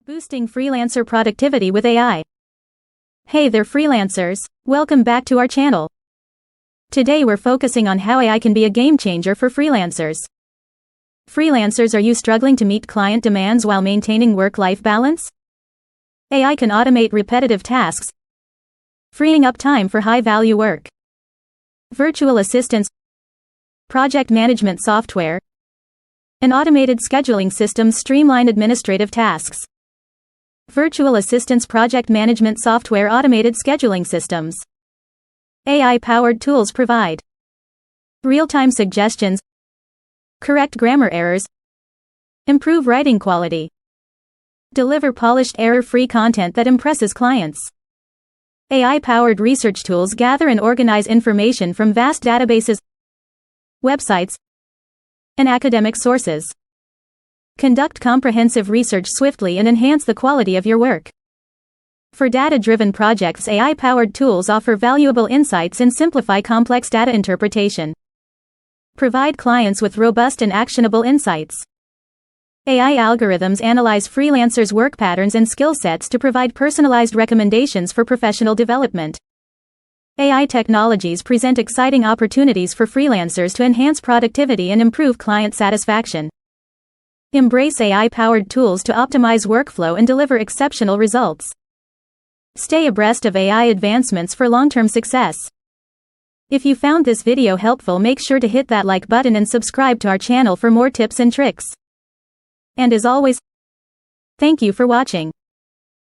Boosting freelancer productivity with AI. Hey there freelancers, welcome back to our channel. Today we're focusing on how AI can be a game changer for freelancers. Freelancers, are you struggling to meet client demands while maintaining work-life balance? AI can automate repetitive tasks, freeing up time for high-value work. Virtual assistants, project management software, and automated scheduling systems streamline administrative tasks. Virtual assistants, project management software, automated scheduling systems. AI-powered tools provide real-time suggestions, correct grammar errors, improve writing quality, deliver polished, error-free content that impresses clients. AI-powered research tools gather and organize information from vast databases, websites, and academic sources. Conduct comprehensive research swiftly and enhance the quality of your work. For data-driven projects, AI-powered tools offer valuable insights and simplify complex data interpretation. Provide clients with robust and actionable insights. AI algorithms analyze freelancers' work patterns and skill sets to provide personalized recommendations for professional development. AI technologies present exciting opportunities for freelancers to enhance productivity and improve client satisfaction. Embrace AI-powered tools to optimize workflow and deliver exceptional results. Stay abreast of AI advancements for long-term success. If you found this video helpful, make sure to hit that like button and subscribe to our channel for more tips and tricks. And as always, thank you for watching.